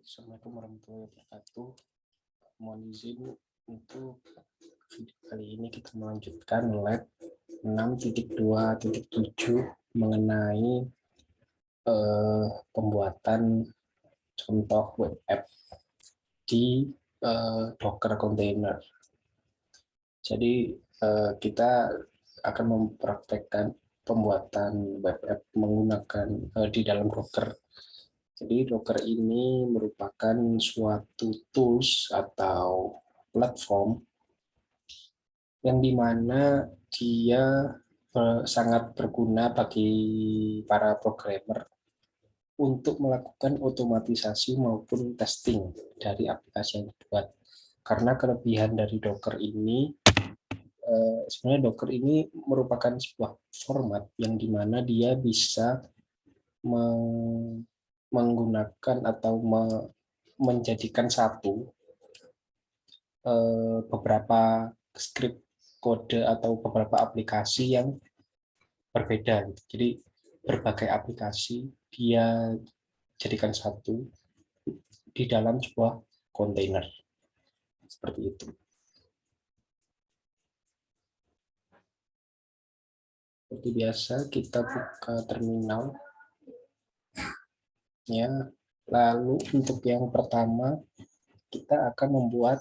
Assalamualaikum warahmatullahi wabarakatuh. Mohon izin untuk video kali ini kita melanjutkan lab 6.2.7 mengenai pembuatan contoh web app di Docker container. Jadi kita akan mempraktekkan pembuatan web app menggunakan di dalam Docker. Jadi Docker ini merupakan suatu tools atau platform yang dimana dia sangat berguna bagi para programmer untuk melakukan otomatisasi maupun testing dari aplikasi yang dibuat. Karena kelebihan dari Docker ini, sebenarnya Docker ini merupakan sebuah format yang dimana dia bisa menggunakan atau menjadikan satu beberapa script kode atau beberapa aplikasi yang berbeda. Jadi berbagai aplikasi dia jadikan satu di dalam sebuah kontainer. Seperti itu. Seperti biasa kita buka terminal. Ya, lalu untuk yang pertama kita akan membuat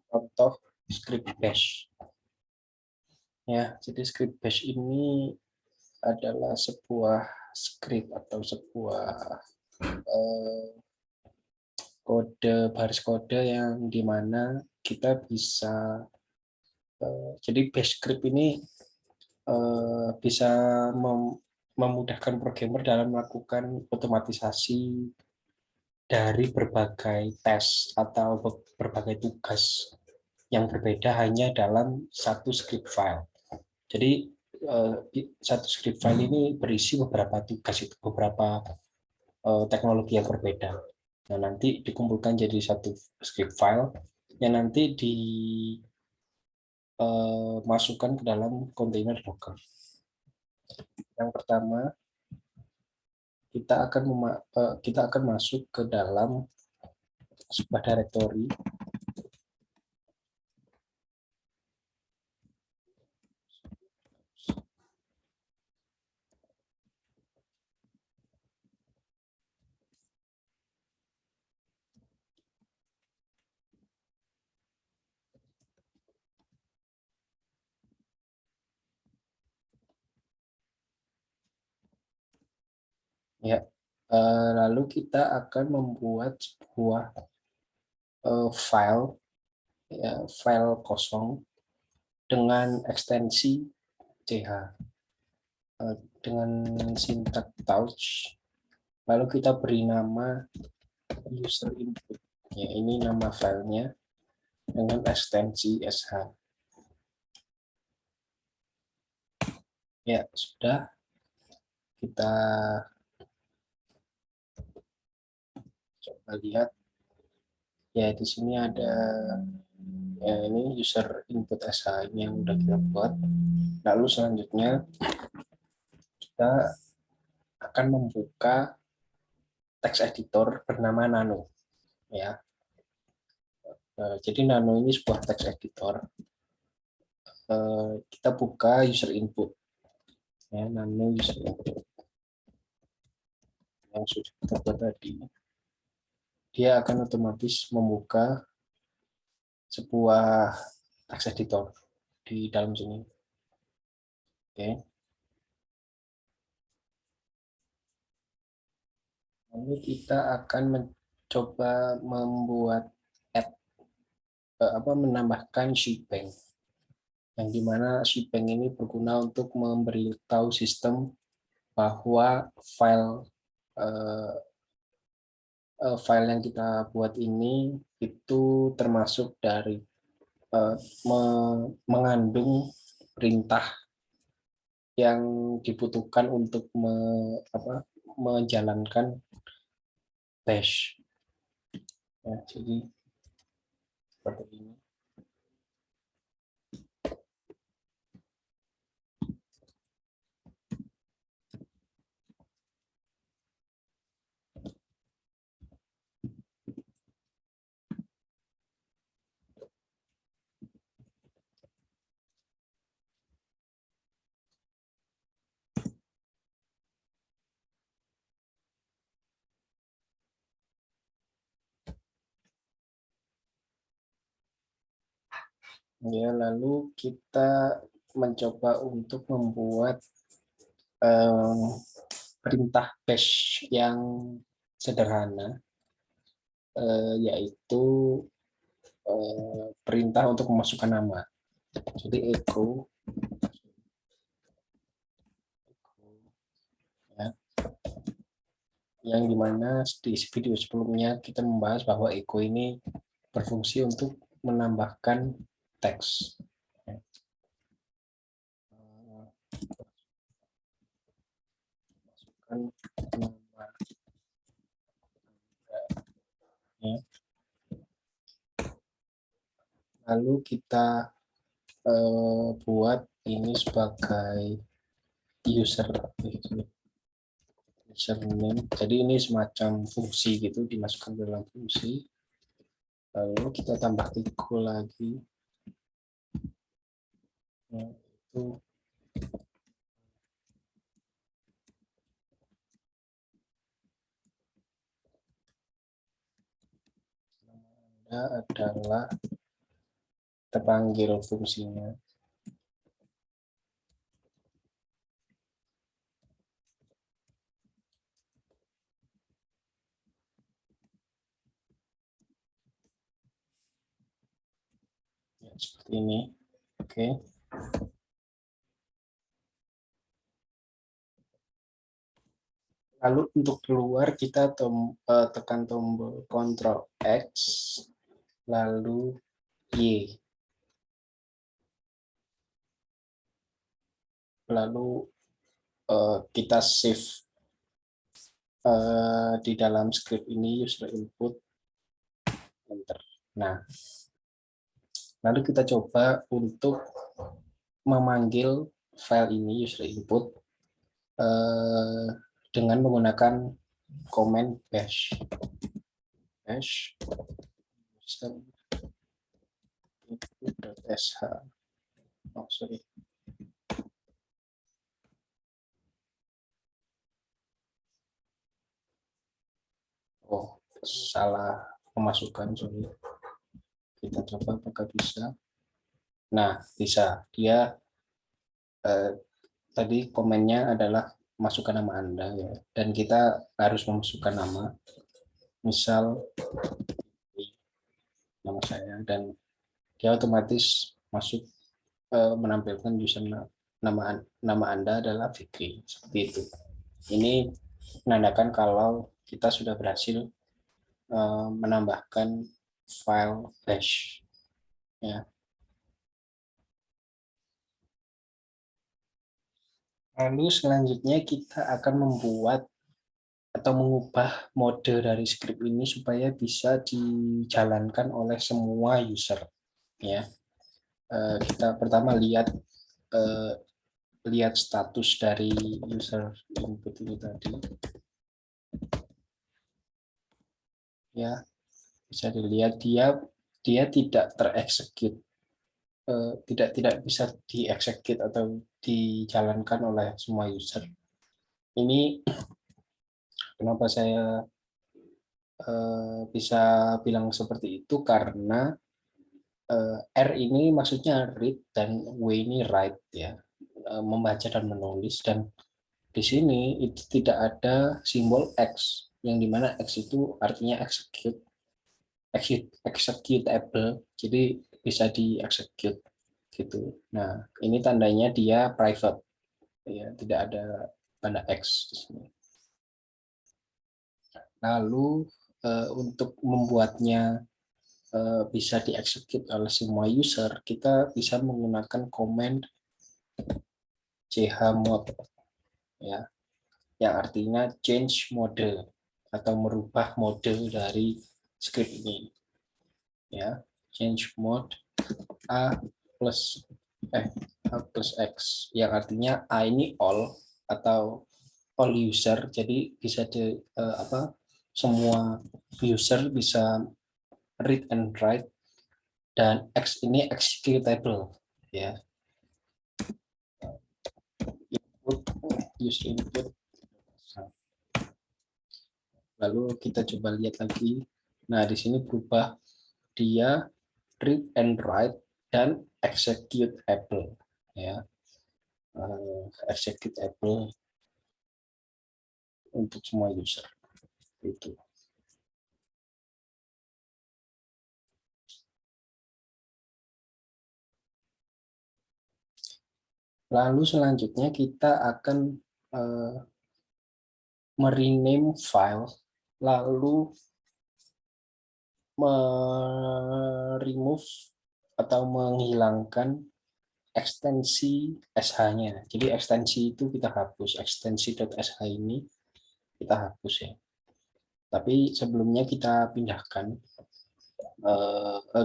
contoh script bash. Ya, jadi script bash ini adalah sebuah script atau sebuah kode baris kode yang dimana kita bisa jadi bash script ini bisa memudahkan programmer dalam melakukan otomatisasi dari berbagai tes atau berbagai tugas yang berbeda hanya dalam satu script file. Jadi satu script file ini berisi beberapa tugas, itu beberapa teknologi yang berbeda. Nah, nanti dikumpulkan jadi satu script file yang nanti dimasukkan ke dalam kontainer Docker. Yang pertama, kita akan masuk ke dalam sebuah directory. Ya, lalu kita akan membuat sebuah file, ya, file kosong dengan ekstensi ch dengan sintak touch. Lalu kita beri nama user input. Ya, ini nama filenya dengan ekstensi sh. Ya, sudah. Kita coba lihat. Ya, di sini ada ya, ini user input sh ini yang udah kita buat. Lalu selanjutnya kita akan membuka text editor bernama Nano. Ya, jadi Nano ini sebuah text editor. Kita buka user input. Ya, Nano user input yang sudah kita buat tadi. Dia akan otomatis membuka sebuah text editor di dalam sini. Oke. Lalu kita akan mencoba membuat menambahkan shebang, yang dimana shebang ini berguna untuk memberitahu sistem bahwa file yang kita buat ini itu termasuk dari mengandung perintah yang dibutuhkan untuk menjalankan bash. Ya, jadi seperti ini. Ya, lalu kita mencoba untuk membuat perintah bash yang sederhana, yaitu perintah untuk memasukkan nama. Jadi echo, ya, yang dimana di video sebelumnya kita membahas bahwa echo ini berfungsi untuk menambahkan teks. Masukkan nama, ya. Lalu kita buat ini sebagai username. Jadi ini semacam fungsi gitu, dimasukkan ke dalam fungsi. Lalu kita tambah echo lagi. Nah, itu adalah terpanggil fungsinya. Ya, seperti ini. Oke. Lalu untuk keluar kita tekan tombol Ctrl X, lalu Y. Lalu kita save di dalam script ini user input, enter. Nah, lalu kita coba untuk memanggil file ini user input dengan menggunakan command bash input.sh. Oh, sorry. Oh, salah pemasukan, sorry. Kita coba apakah bisa. Nah, bisa. Dia tadi komennya adalah masukkan nama Anda, ya. Dan kita harus memasukkan nama. Misal nama saya, dan dia otomatis masuk menampilkan user nama Anda adalah Fikri, seperti itu. Ini menandakan kalau kita sudah berhasil menambahkan file bash, ya. Lalu selanjutnya kita akan membuat atau mengubah mode dari script ini supaya bisa dijalankan oleh semua user, ya. Kita pertama lihat status dari user input ini tadi, ya. Bisa dilihat dia tidak tereksekut, tidak bisa dieksekut atau dijalankan oleh semua user. Ini kenapa saya bisa bilang seperti itu, karena R ini maksudnya read dan W ini write, ya, membaca dan menulis. Dan di sini itu tidak ada simbol X, yang dimana X itu artinya executable, jadi bisa dieksekut gitu. Nah, ini tandanya dia private, ya, tidak ada tanda X di sini. Lalu untuk membuatnya bisa dieksekut oleh semua user, kita bisa menggunakan command chmod, ya, yang artinya change mode atau merubah mode dari script ini, ya. Change mode a plus x, yang artinya a ini all atau all user, jadi bisa semua user bisa read and write, dan X ini executable, ya. Use input. Lalu kita coba lihat lagi. Nah, di sini berubah, dia read and write dan executable ya, executable untuk semua user itu. Lalu selanjutnya kita akan merename file, lalu remove atau menghilangkan ekstensi sh-nya. Jadi ekstensi itu kita hapus, ekstensi.sh ini kita hapus ya. Tapi sebelumnya kita pindahkan,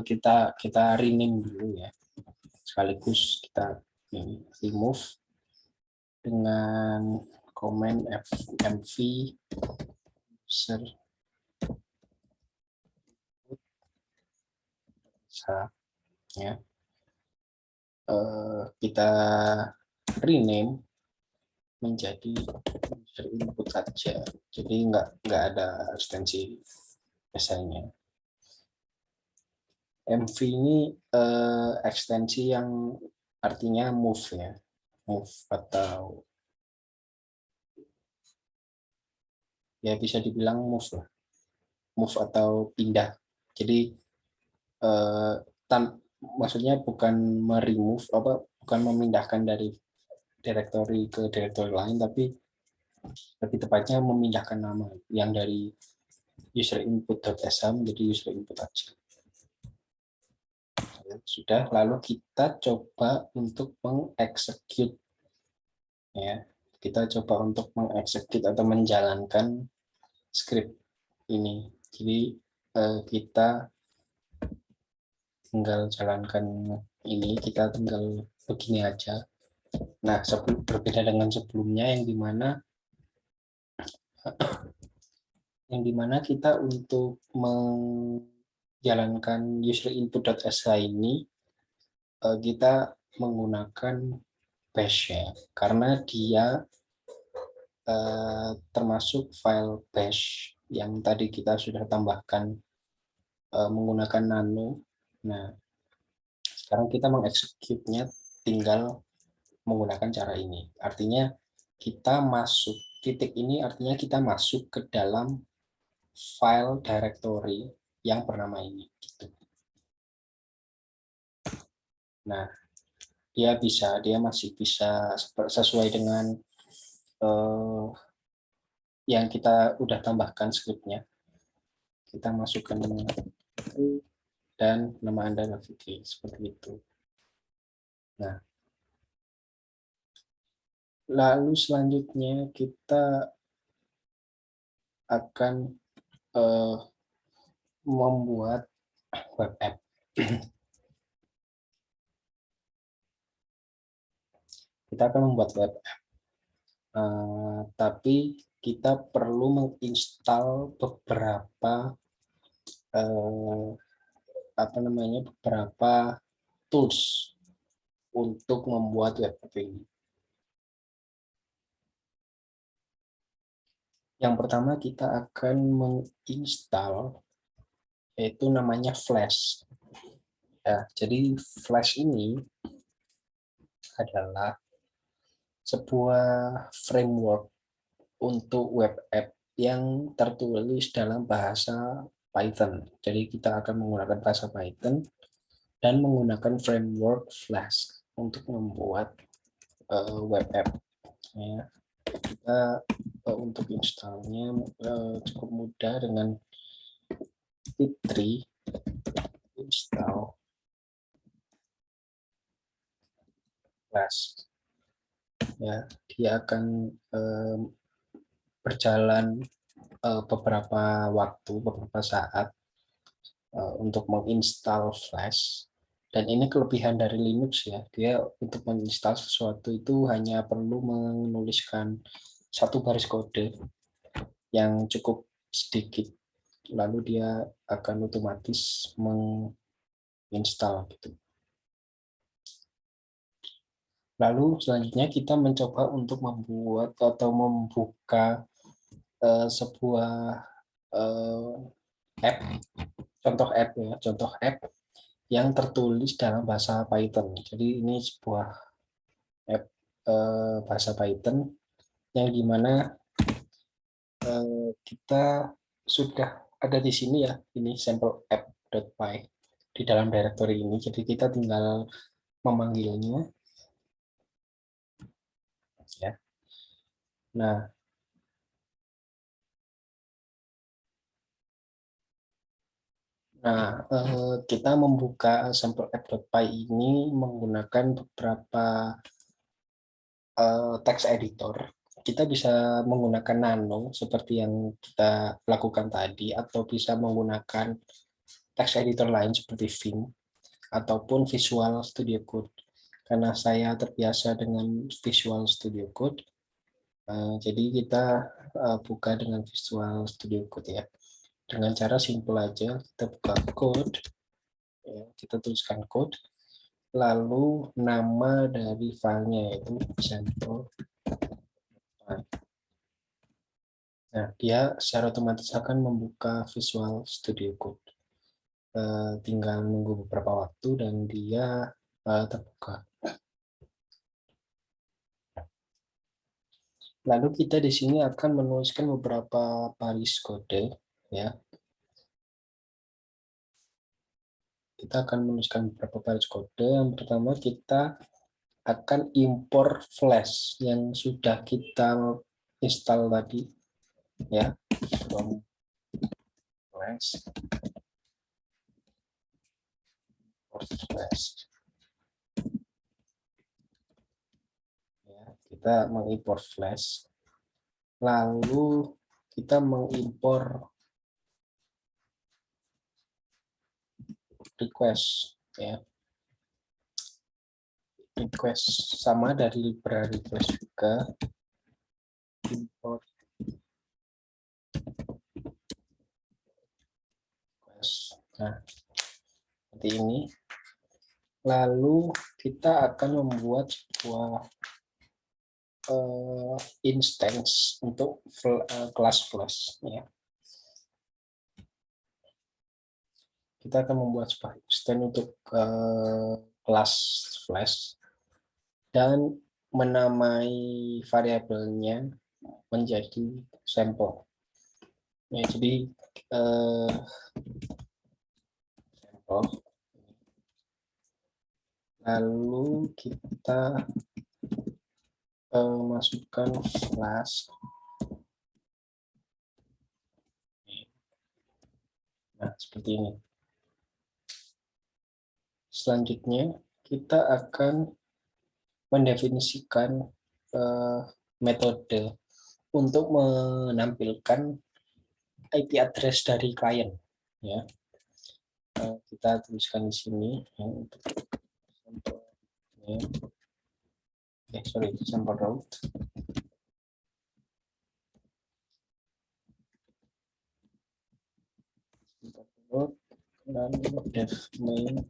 kita rename dulu ya. Sekaligus kita remove dengan command mv user ya. Kita rename menjadi user input saja, jadi nggak ada ekstensi biasanya. MV ini ekstensi yang artinya move ya, move atau ya bisa dibilang move lah, move atau pindah. Jadi maksudnya bukan meremove bukan memindahkan dari direktori ke direktori lain, tapi lebih tepatnya memindahkan nama yang dari user input.sh menjadi user input aja. Sudah, lalu kita coba untuk mengeksekut ya. Kita coba untuk mengeksekut atau menjalankan script ini. Jadi kita tinggal jalankan ini, kita tinggal begini aja. Nah, berbeda dengan sebelumnya yang dimana kita untuk menjalankan user input.sh ini kita menggunakan bash ya, karena dia termasuk file bash yang tadi kita sudah tambahkan menggunakan nano. Nah, sekarang kita mengeksekutnya tinggal menggunakan cara ini. Artinya kita masuk, titik ini artinya kita masuk ke dalam file directory yang bernama ini. Gitu. Nah, dia masih bisa sesuai dengan yang kita udah tambahkan scriptnya. Kita masukkan dan nama Anda Rafiki, seperti itu. Nah, lalu selanjutnya kita akan membuat web app. Kita akan membuat web app, tapi kita perlu menginstal beberapa beberapa tools untuk membuat web app ini. Yang pertama kita akan menginstal yaitu namanya Flash. Ya, jadi Flash ini adalah sebuah framework untuk web app yang tertulis dalam bahasa Python. Jadi kita akan menggunakan bahasa Python dan menggunakan framework Flash untuk membuat web app. Ya. Kita untuk installnya cukup mudah dengan pip3 install Flash. Ya, dia akan berjalan beberapa saat untuk menginstal Flash. Dan ini kelebihan dari Linux ya, dia untuk menginstal sesuatu itu hanya perlu menuliskan satu baris kode yang cukup sedikit, lalu dia akan otomatis menginstal gitu. Lalu selanjutnya kita mencoba untuk membuat atau membuka sebuah app, contoh app ya, contoh app yang tertulis dalam bahasa Python. Jadi ini sebuah app bahasa Python yang dimana kita sudah ada di sini ya, ini sampel app.py di dalam directory ini. Jadi kita tinggal memanggilnya ya. Nah, kita membuka sampel app.py ini menggunakan beberapa text editor. Kita bisa menggunakan Nano seperti yang kita lakukan tadi, atau bisa menggunakan text editor lain seperti Vim ataupun Visual Studio Code. Karena saya terbiasa dengan Visual Studio Code, jadi kita buka dengan Visual Studio Code ya. Dengan cara simple aja, kita buka code, ya, kita tuliskan code, lalu nama dari filenya yaitu sampel. Nah, dia secara otomatis akan membuka Visual Studio Code. Tinggal nunggu beberapa waktu dan dia terbuka. Lalu kita di sini akan menuliskan beberapa baris kode, ya. Kita akan menuliskan beberapa baris kode. Yang pertama kita akan import Flash yang sudah kita install tadi, ya, from Flash, import Flash. Ya, kita mengimport Flash. Lalu kita mengimpor request, ya. Request sama dari library request juga, import request. Nah, seperti ini. Lalu kita akan membuat sebuah instance untuk kelas Flash, ya. Kita akan membuat sebuah instance untuk kelas Flash dan menamai variabelnya menjadi sampel. Ya, jadi sampel. Lalu kita masukkan Flash. Nah, seperti ini. Selanjutnya kita akan mendefinisikan metode untuk menampilkan IP address dari klien, ya. Kita tuliskan di sini untuk sampel route. Lalu def main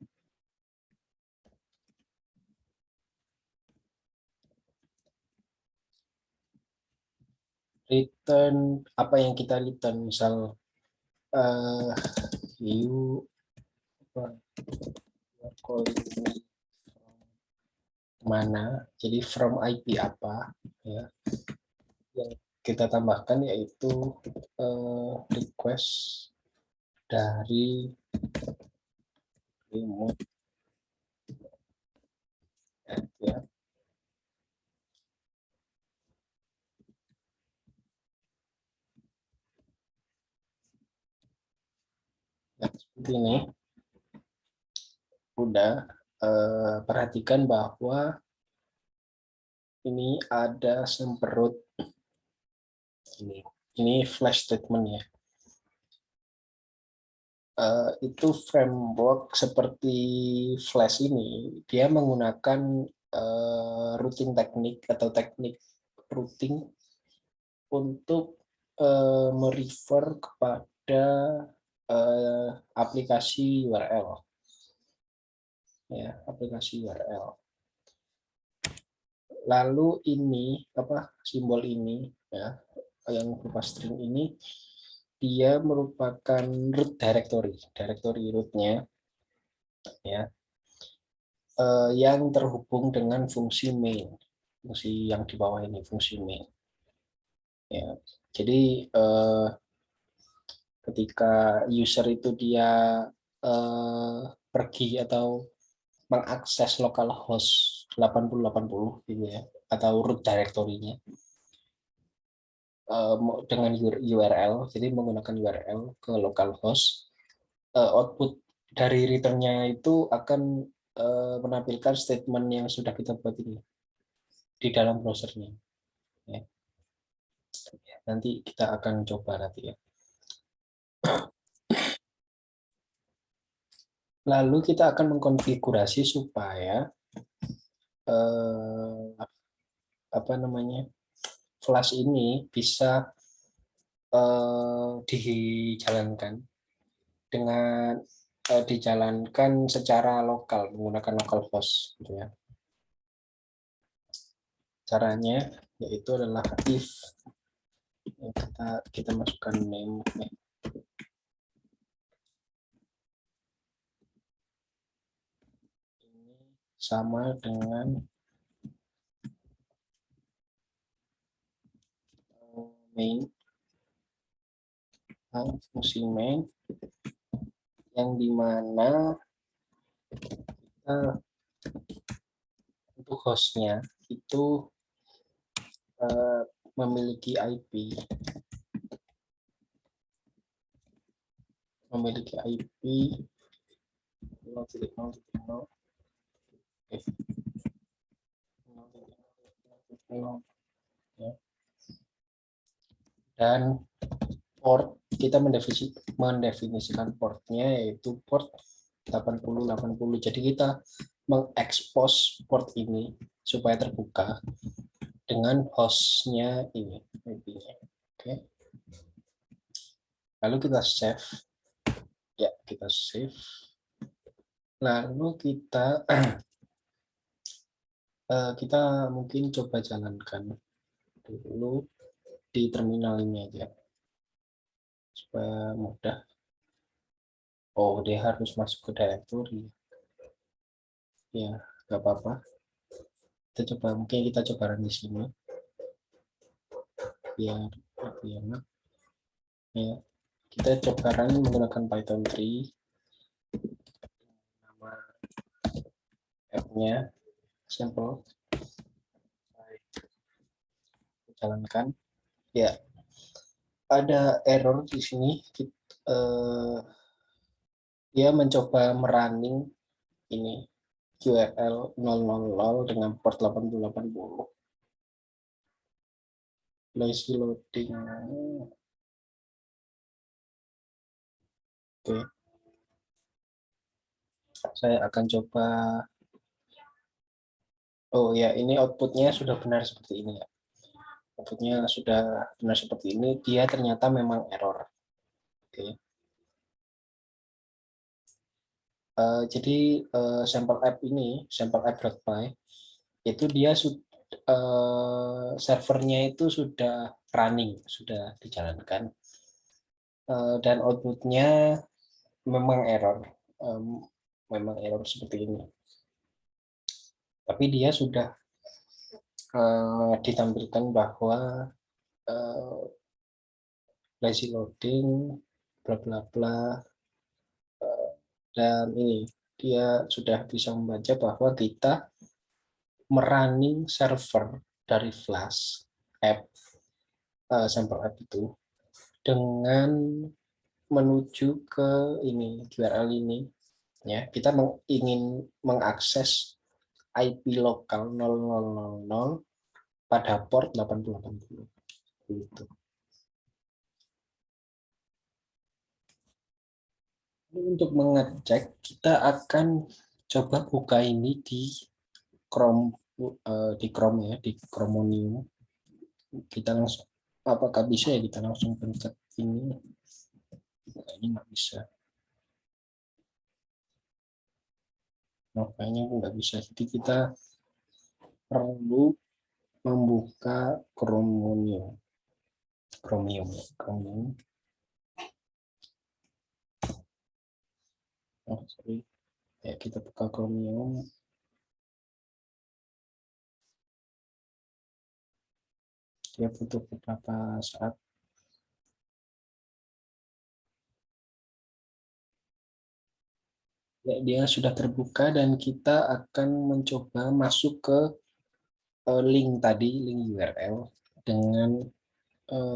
return apa yang kita return, misal you mana, jadi from IP apa, ya. Yang kita tambahkan yaitu request dari remote, ya. Nah, seperti ini. Udah, perhatikan bahwa ini ada semperut ini flash statement, ya. Itu framework seperti Flash ini dia menggunakan routing teknik atau teknik routing untuk merefer kepada aplikasi URL, ya, aplikasi URL. Lalu ini apa, simbol ini, ya, yang berupa string ini, dia merupakan root directory rootnya. ya, yang terhubung dengan fungsi main, fungsi yang di bawah ini, fungsi main. Ya, jadi ketika user itu dia pergi atau mengakses localhost 8080 gitu ya, atau root directory-nya dengan URL, jadi menggunakan URL ke localhost, output dari return-nya itu akan menampilkan statement yang sudah kita buat ini di dalam browsernya. Ya. Nanti kita akan coba nanti ya. Lalu kita akan mengkonfigurasi supaya apa namanya, Flash ini bisa dijalankan dengan dijalankan secara lokal menggunakan localhost gitu ya. Caranya yaitu adalah if kita masukkan name ini sama dengan main, fungsi main yang dimana untuk hostnya itu memiliki IP memiliki IP 0.0.0 ya. Dan port kita mendefinisikan portnya yaitu port 8080. Jadi kita mengekspos port ini supaya terbuka dengan hostnya ini IP-nya. Oke. Lalu kita save. Ya, kita save. Lalu kita mungkin coba jalankan dulu di terminal ini aja supaya mudah. Oh, dia harus masuk ke directory. Ya, nggak apa-apa. Mungkin kita coba run di sini biar lebih enak. Ya, kita coba run menggunakan Python 3. Nama app-nya simple. Jalankan. Ya, ada error di sini. Dia mencoba merunning ini URL 000 dengan port 8080. Lazy loading. Oke. Saya akan coba. Oh ya, ini outputnya sudah benar seperti ini ya. Outputnya sudah benar seperti ini. Dia ternyata memang error. Oke. Jadi sampel app ini, sampel app.py, itu dia servernya itu sudah running, sudah dijalankan, dan outputnya memang error, memang error seperti ini. Tapi dia sudah ditampilkan bahwa lazy loading, bla bla bla, dan ini dia sudah bisa membaca bahwa kita merunning server dari Flash app, sampel app itu dengan menuju ke ini URL ini ya. Kita ingin mengakses IP lokal 0000 pada port 8080 gitu. Untuk mengecek kita akan coba buka ini di Chrome, ya, di Chromium. Kita langsung, apakah bisa ya kita langsung pencet ini? Kayaknya nggak bisa. Nah, kayaknya nggak bisa. Jadi kita perlu membuka Chromium. Oh, sorry. Ya, kita buka Chromium. Dia butuh beberapa saat. Ya, dia sudah terbuka dan kita akan mencoba masuk ke link tadi, link URL dengan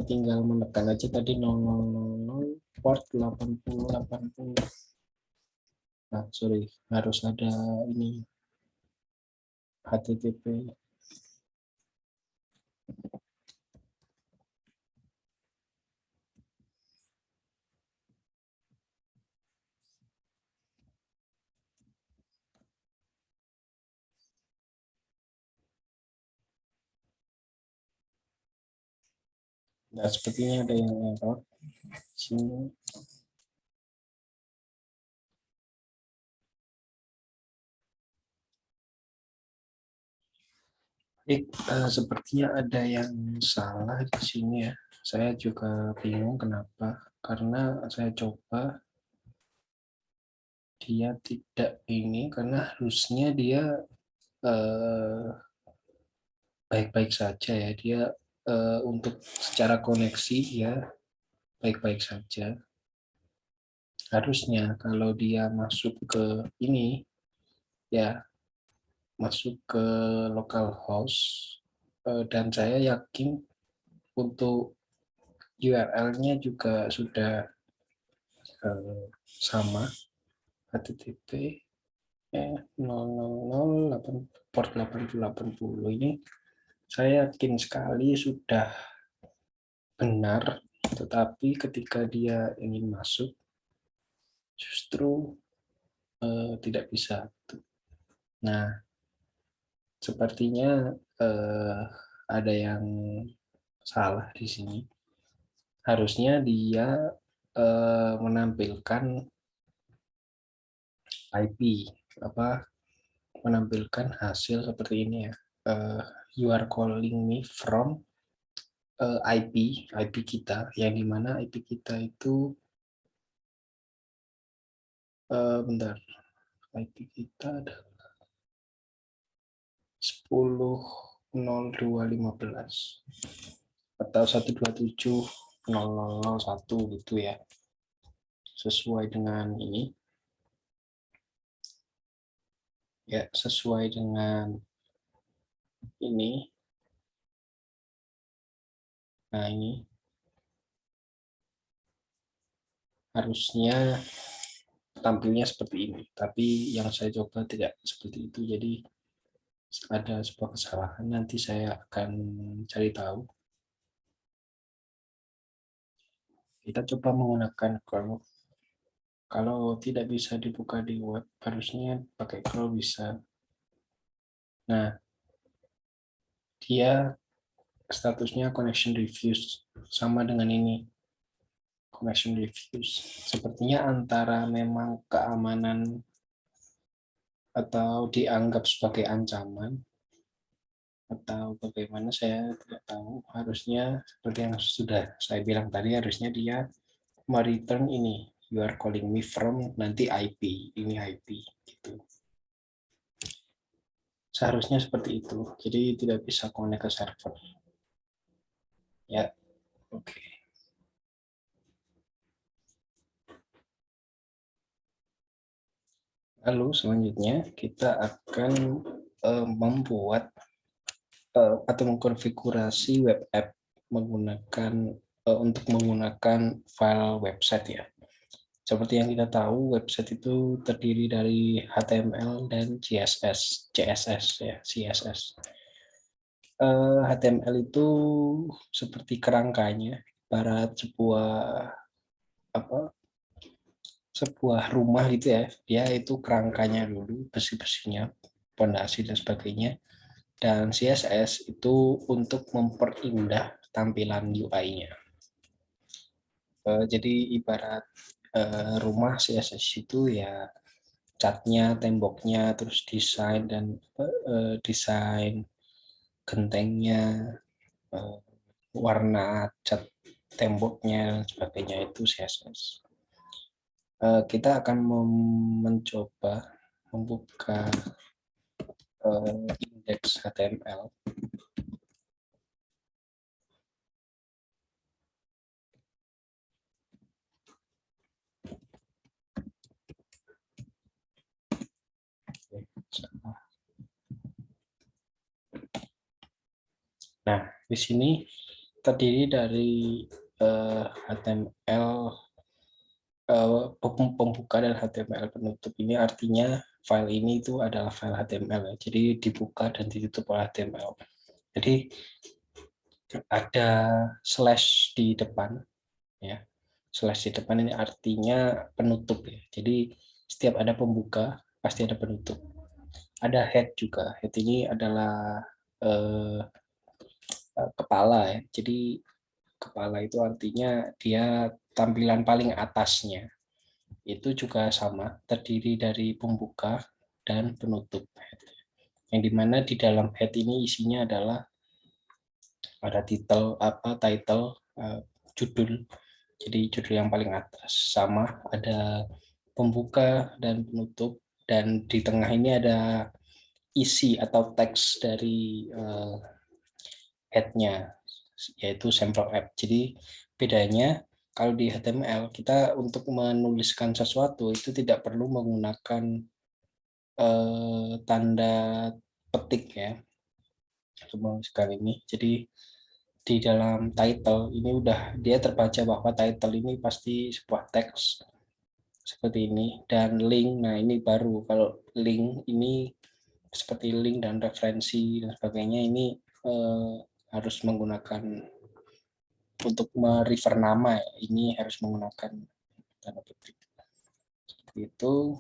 tinggal menekan aja tadi 0000 port 8080. Nah, sorry, harus ada ini HTTP. Nah, sepertinya ada yang error sini. Sepertinya ada yang salah di sini ya. Saya juga bingung kenapa. Karena saya coba dia tidak ini karena harusnya dia eh, baik-baik saja ya. Dia untuk secara koneksi ya baik-baik saja. Harusnya kalau dia masuk ke ini ya masuk ke localhost dan saya yakin untuk URL-nya juga sudah sama HTTP 000 port 8080 ini saya yakin sekali sudah benar, tetapi ketika dia ingin masuk justru tidak bisa. Nah, sepertinya ada yang salah di sini. Harusnya dia menampilkan IP menampilkan hasil seperti ini ya. You are calling me from IP kita, yang dimana IP kita itu bentar, IP kita ada 10.02.15 atau 127.000.1 gitu ya, sesuai dengan ini ya, sesuai dengan ini. Nah, ini harusnya tampilnya seperti ini, tapi yang saya coba tidak seperti itu, jadi ada sebuah kesalahan. Nanti saya akan cari tahu. Kita coba menggunakan Chrome. Kalau tidak bisa dibuka di web, harusnya pakai Chrome bisa. Nah, dia statusnya connection refuse, sama dengan ini. Connection refuse. Sepertinya antara memang keamanan atau dianggap sebagai ancaman, atau bagaimana saya tidak tahu. Harusnya seperti yang sudah saya bilang tadi, harusnya dia mereturn ini, you are calling me from, nanti IP, ini IP gitu. Seharusnya seperti itu, jadi tidak bisa connect ke server ya. Oke, lalu selanjutnya kita akan membuat atau mengkonfigurasi web app menggunakan untuk menggunakan file website ya. Seperti yang kita tahu, website itu terdiri dari HTML dan CSS ya, CSS. HTML itu seperti kerangkanya, ibarat sebuah rumah gitu ya. Dia itu kerangkanya dulu, besi-besinya, pondasi dan sebagainya. Dan CSS itu untuk memperindah tampilan UI-nya. Jadi ibarat rumah CSS itu ya catnya, temboknya, terus desain dan desain gentengnya, warna cat temboknya dan sebagainya itu CSS. Kita akan mencoba membuka indeks HTML. Nah, di sini terdiri dari HTML pembuka dan HTML penutup. Ini artinya file ini itu adalah file HTML ya. Jadi dibuka dan ditutup oleh HTML. Jadi ada slash di depan ya. Slash di depan ini artinya penutup ya. Jadi setiap ada pembuka pasti ada penutup. Ada head juga. Head ini adalah kepala ya. Jadi kepala itu artinya dia tampilan paling atasnya. Itu juga sama, terdiri dari pembuka dan penutup. Yang dimana di dalam head ini isinya adalah ada title, judul. Jadi judul yang paling atas sama, ada pembuka dan penutup, dan di tengah ini ada isi atau teks dari head-nya, yaitu sampel app. Jadi bedanya kalau di HTML kita untuk menuliskan sesuatu itu tidak perlu menggunakan tanda petik ya. Coba sekali ini. Jadi di dalam title ini udah dia terbaca bahwa title ini pasti sebuah teks seperti ini, dan link. Nah, ini baru kalau link ini seperti link dan referensi dan sebagainya ini harus menggunakan untuk merefer nama ini harus menggunakan tanda petik seperti itu.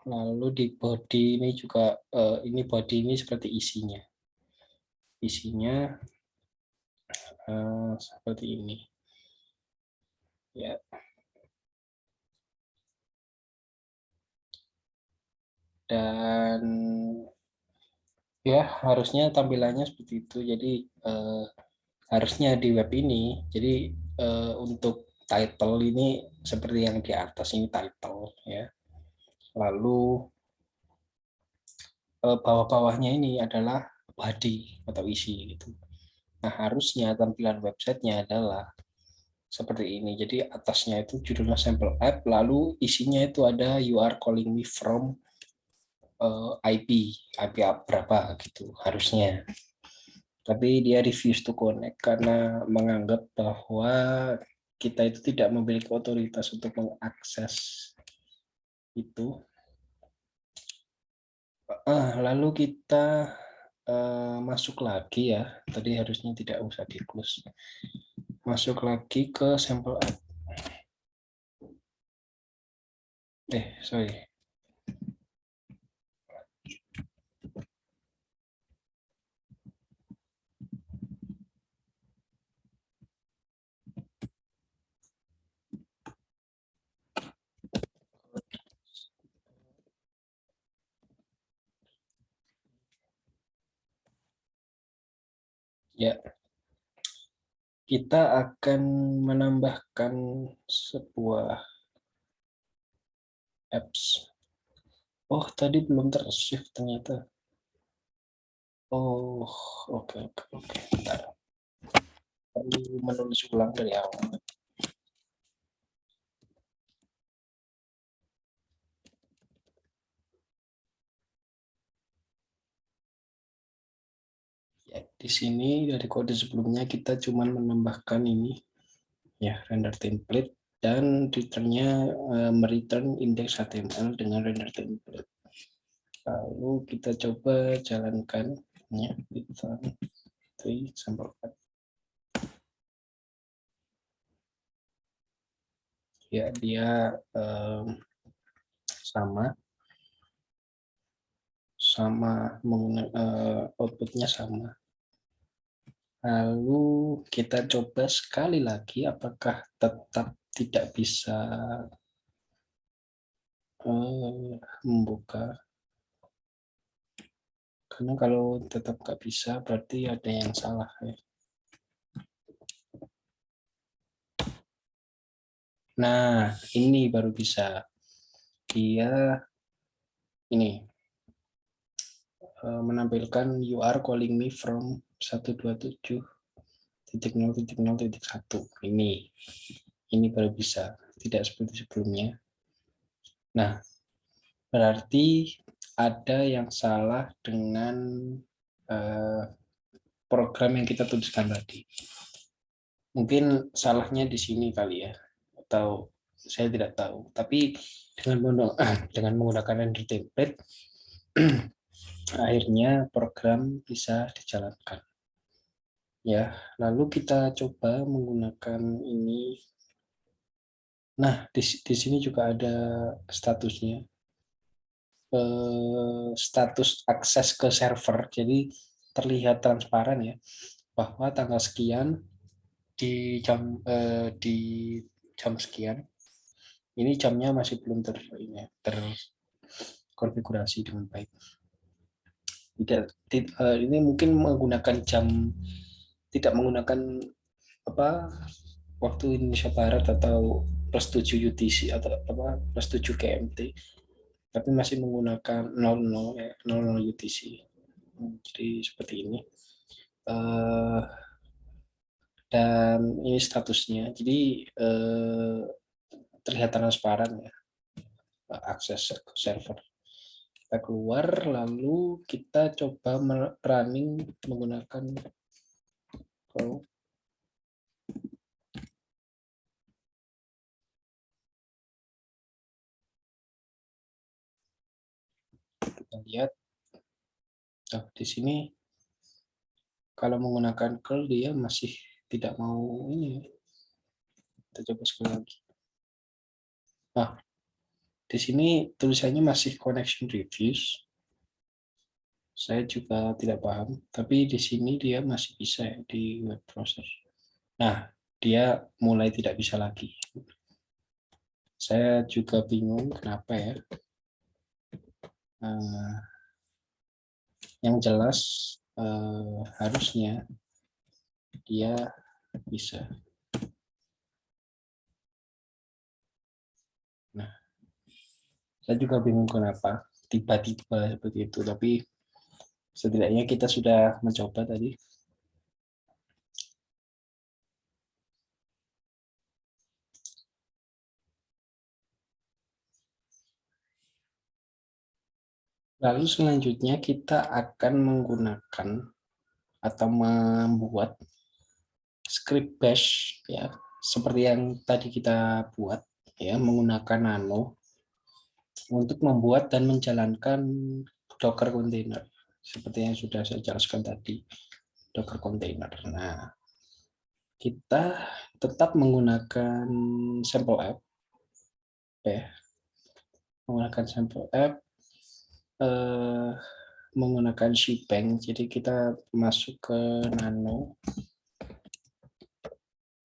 Lalu di body ini juga ini body ini seperti isinya seperti ini ya. Dan ya harusnya tampilannya seperti itu. Jadi harusnya di web ini jadi untuk title ini seperti yang di atas ini title ya. Lalu bawah-bawahnya ini adalah body atau isi gitu. Nah, harusnya tampilan websitenya adalah seperti ini. Jadi atasnya itu judulnya sample app, lalu isinya itu ada you are calling me from IP berapa gitu harusnya. Tapi dia refuse to connect karena menganggap bahwa kita itu tidak memiliki otoritas untuk mengakses itu. Lalu kita masuk lagi ya. Tadi harusnya tidak usah di close. Masuk lagi ke sampel app. Sorry. Ya, kita akan menambahkan sebuah apps. Oh, tadi belum tersave ternyata. Oh, oke. Bentar. Perlu menulis ulang dari awal. Ya, di sini dari kode sebelumnya kita cuma menambahkan ini ya, render template, dan returnnya mereturn index HTML dengan render template. Lalu kita coba jalankan ya, return sampel app. Ya, dia sama menggunakan outputnya sama. Lalu kita coba sekali lagi apakah tetap tidak bisa membuka. Karena kalau tetap nggak bisa berarti ada yang salah ya. Nah, ini baru bisa. Dia ini menampilkan you are calling me from 127.0.0.1. Ini baru bisa, tidak seperti sebelumnya. Nah, berarti ada yang salah dengan program yang kita tuliskan tadi. Mungkin salahnya di sini kali ya, atau saya tidak tahu. Tapi dengan menggunakan render template, akhirnya program bisa dijalankan. Ya, lalu kita coba menggunakan ini. Nah, di sini juga ada statusnya. Status akses ke server. Jadi terlihat transparan ya, bahwa tanggal sekian di jam sekian ini jamnya masih belum terkonfigurasi dengan baik. Ini mungkin menggunakan jam, tidak menggunakan waktu Indonesia Barat atau plus 7 UTC atau plus 7 GMT, tapi masih menggunakan 00 ya, 00 UTC. Jadi seperti ini. Dan ini statusnya. Jadi terlihat transparan ya, akses ke server. Kita keluar, lalu kita coba running menggunakan Chrome. Kita lihat, di sini kalau menggunakan curl dia masih tidak mau ini. Kita coba sekali lagi. Nah, di sini tulisannya masih connection reviews. Saya juga tidak paham, tapi di sini dia masih bisa ya, di web browser. Nah, dia mulai tidak bisa lagi. Saya juga bingung kenapa ya. Yang jelas harusnya dia bisa. Nah, saya juga bingung kenapa tiba-tiba seperti itu, tapi setidaknya kita sudah mencoba tadi. Lalu selanjutnya kita akan menggunakan atau membuat script bash ya, seperti yang tadi kita buat ya, menggunakan nano untuk membuat dan menjalankan Docker container seperti yang sudah saya jelaskan tadi, Docker container. Nah, kita tetap menggunakan sample app ya, menggunakan sample app, menggunakan shebang. Jadi kita masuk ke nano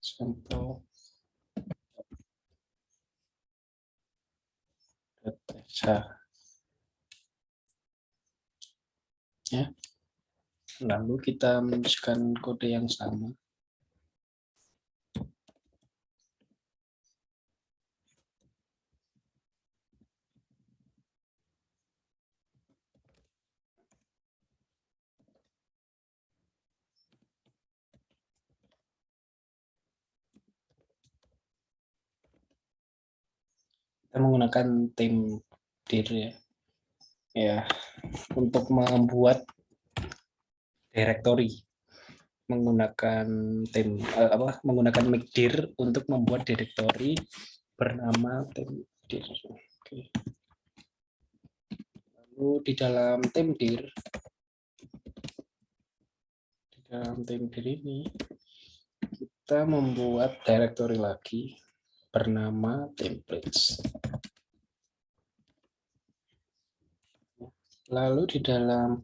sample ya, lalu kita menuliskan kode yang sama. Kita menggunakan tim dir ya untuk membuat directory, menggunakan menggunakan mkdir untuk membuat directory bernama timdir. Oke. Lalu di dalam timdir ini kita membuat directory lagi bernama templates. Lalu di dalam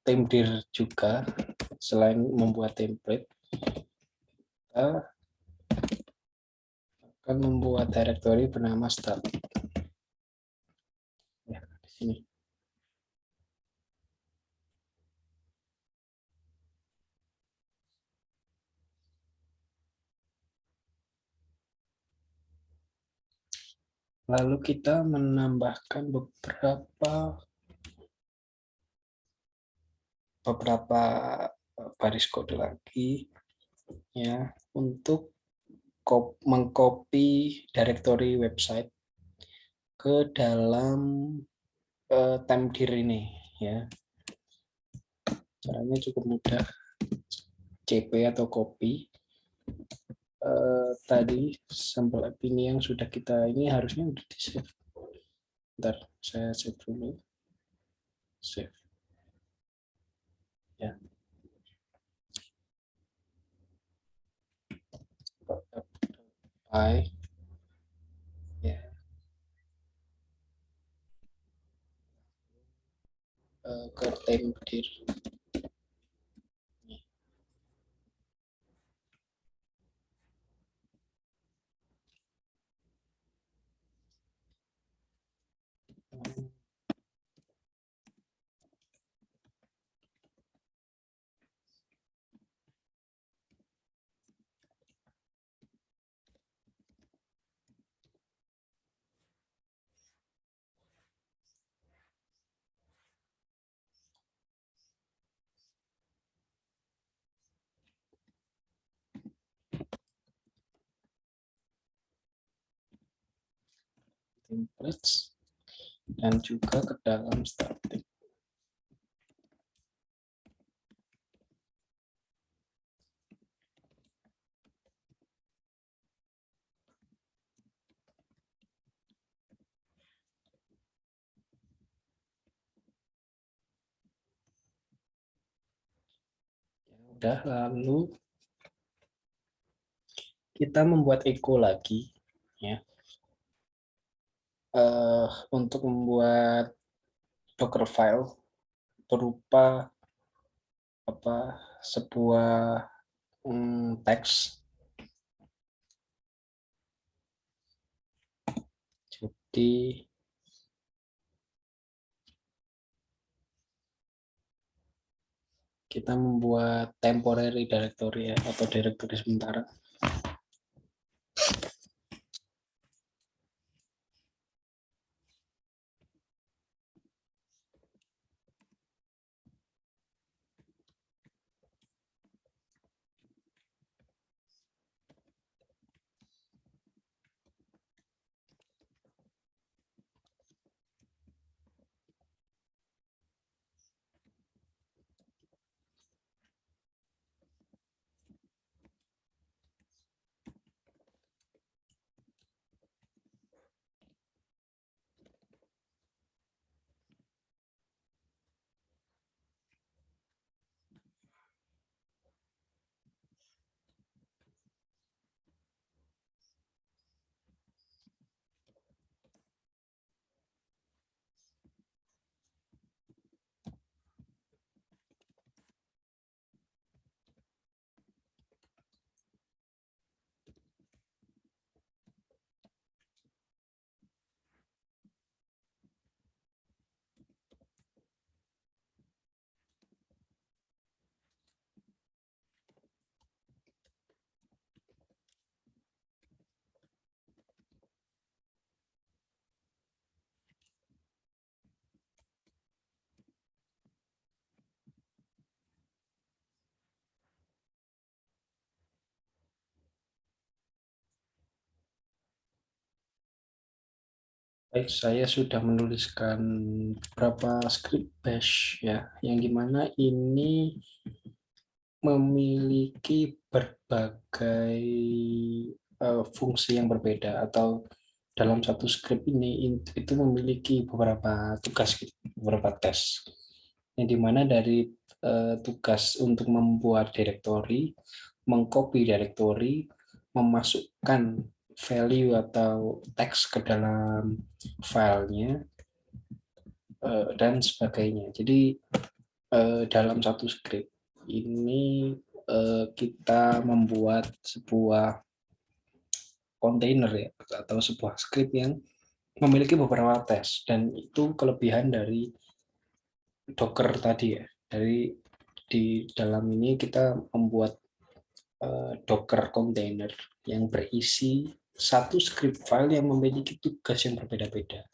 timdir juga, selain membuat template, kita akan membuat directory bernama start. Ya, di sini. Lalu kita menambahkan beberapa beberapa baris kode lagi ya untuk mengcopy directory website ke dalam temdir ini ya. Caranya cukup mudah, cp atau copy. Tadi sampel app ini yang sudah kita ini harusnya udah di save. Bentar, saya save dulu. Save ya. Bye. Ya. Ke temdir. Templates dan juga ke dalam static. Udah, lalu kita membuat echo lagi ya. Untuk membuat Docker file berupa sebuah teks. Jadi kita membuat temporary directory ya, atau directory sementara. Baik, saya sudah menuliskan beberapa script bash ya, yang dimana ini memiliki berbagai fungsi yang berbeda, atau dalam satu script ini itu memiliki beberapa tugas, beberapa tes, yang dimana dari tugas untuk membuat directory, mengcopy directory, memasukkan value atau teks ke dalam filenya, dan sebagainya. Jadi dalam satu script ini kita membuat sebuah kontainer ya, atau sebuah script yang memiliki beberapa tes, dan itu kelebihan dari Docker tadi ya. Dari di dalam ini kita membuat Docker container yang berisi satu script file yang memiliki tugas yang berbeda-beda.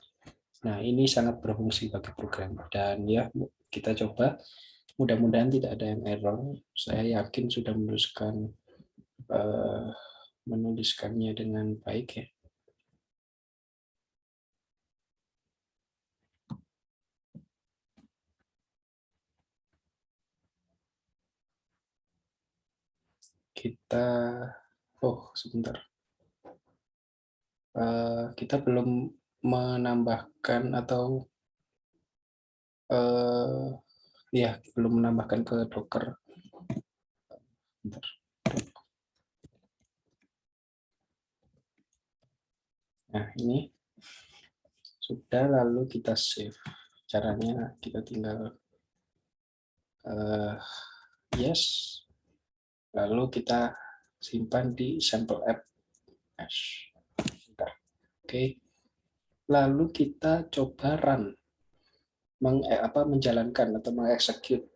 Nah, ini sangat berfungsi bagi program, dan ya kita coba mudah-mudahan tidak ada yang error. Saya yakin sudah menuliskannya dengan baik ya. Kita, sebentar. Kita belum menambahkan atau ya belum menambahkan ke Docker. Bentar. Nah ini sudah, lalu kita save. Caranya kita tinggal yes, lalu kita simpan di sample app. Oke, lalu kita coba run, menjalankan atau mengeksekut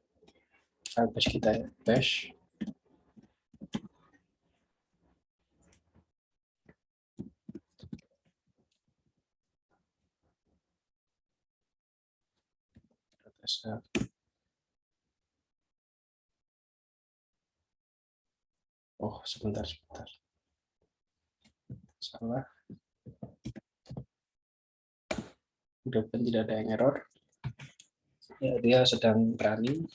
file bash kita ya, bash. Sebentar. Salah. Mudah-mudahan tidak ada yang error. Ya, dia sedang running.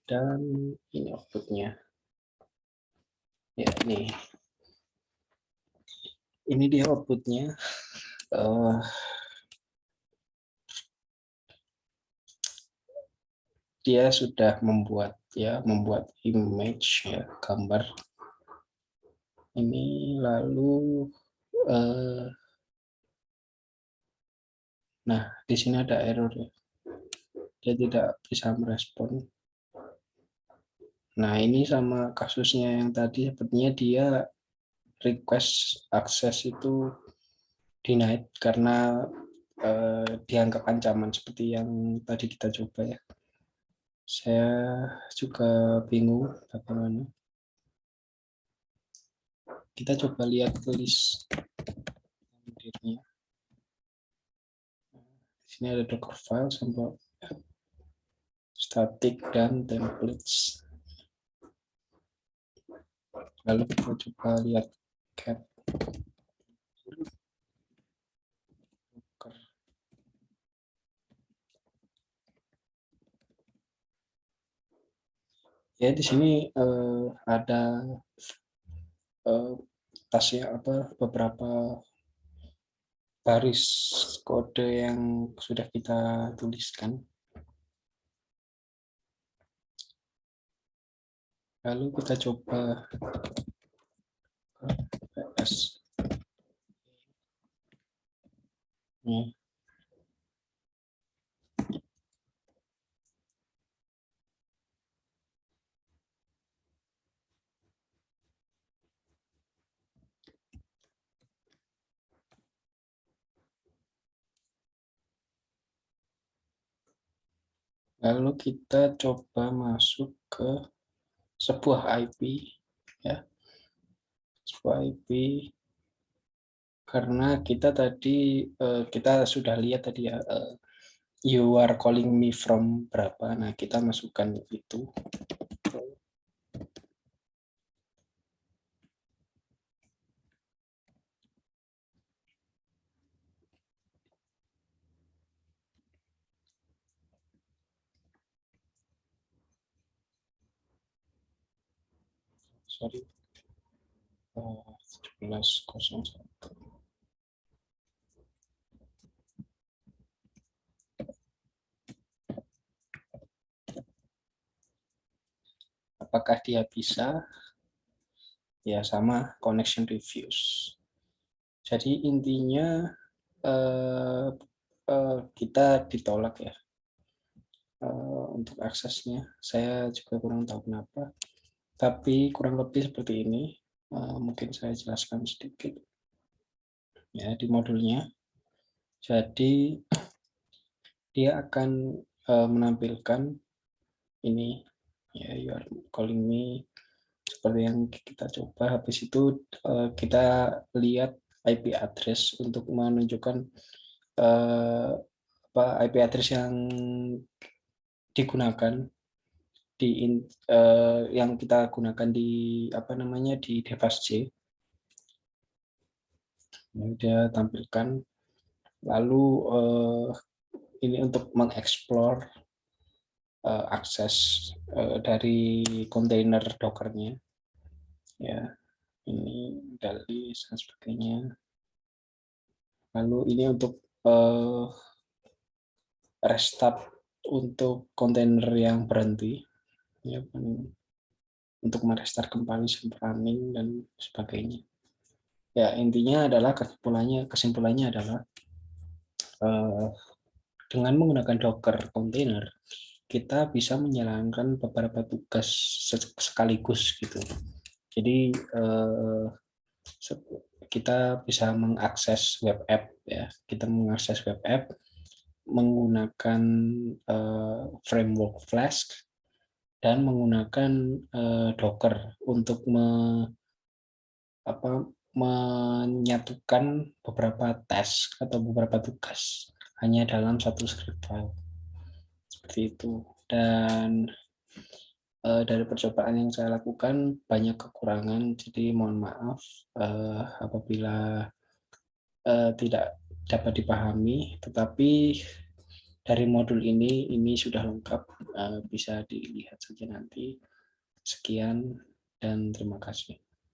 Dan ini outputnya. Ya, ini dia outputnya. Dia sudah membuat image ya, gambar ini, lalu nah di sini ada error ya, dia tidak bisa merespon. Nah ini sama kasusnya yang tadi, sepertinya dia request akses itu denied karena dianggap ancaman seperti yang tadi kita coba ya. Saya juga bingung bagaimana. Kita coba lihat list dirinya. Di sini ada Docker file sampai static dan templates. Lalu kita coba lihat cat. Ya di sini ada tasnya beberapa baris kode yang sudah kita tuliskan. Lalu kita coba PS. Lalu kita coba masuk ke sebuah IP ya. Sebuah IP karena kita tadi kita sudah lihat tadi ya, you are calling me from berapa. Nah, kita masukkan itu. Sorry. 1701. Apakah dia bisa? Ya, sama connection reviews. Jadi intinya kita ditolak ya untuk aksesnya. Saya juga kurang tahu kenapa. Tapi kurang lebih seperti ini. Mungkin saya jelaskan sedikit ya di modulnya. Jadi dia akan menampilkan ini ya, you are calling me, seperti yang kita coba. Habis itu kita lihat IP address untuk menunjukkan IP address yang digunakan yang kita gunakan di di Devas J. Dia tampilkan. Lalu ini untuk mengeksplor akses dari kontainer Docker-nya, ya ini dari dan sebagainya. Lalu ini untuk restart untuk kontainer yang berhenti, ya, untuk merestart kembali running dan sebagainya. Ya, intinya adalah kesimpulannya adalah dengan menggunakan Docker container kita bisa menjalankan beberapa tugas sekaligus gitu. Jadi kita bisa mengakses web app, ya. Kita mengakses web app menggunakan framework Flask dan menggunakan Docker untuk menyatukan beberapa task atau beberapa tugas hanya dalam satu script file. Seperti itu. Dan dari percobaan yang saya lakukan banyak kekurangan, jadi mohon maaf apabila tidak dapat dipahami, tetapi dari modul ini sudah lengkap, bisa dilihat saja nanti. Sekian dan terima kasih.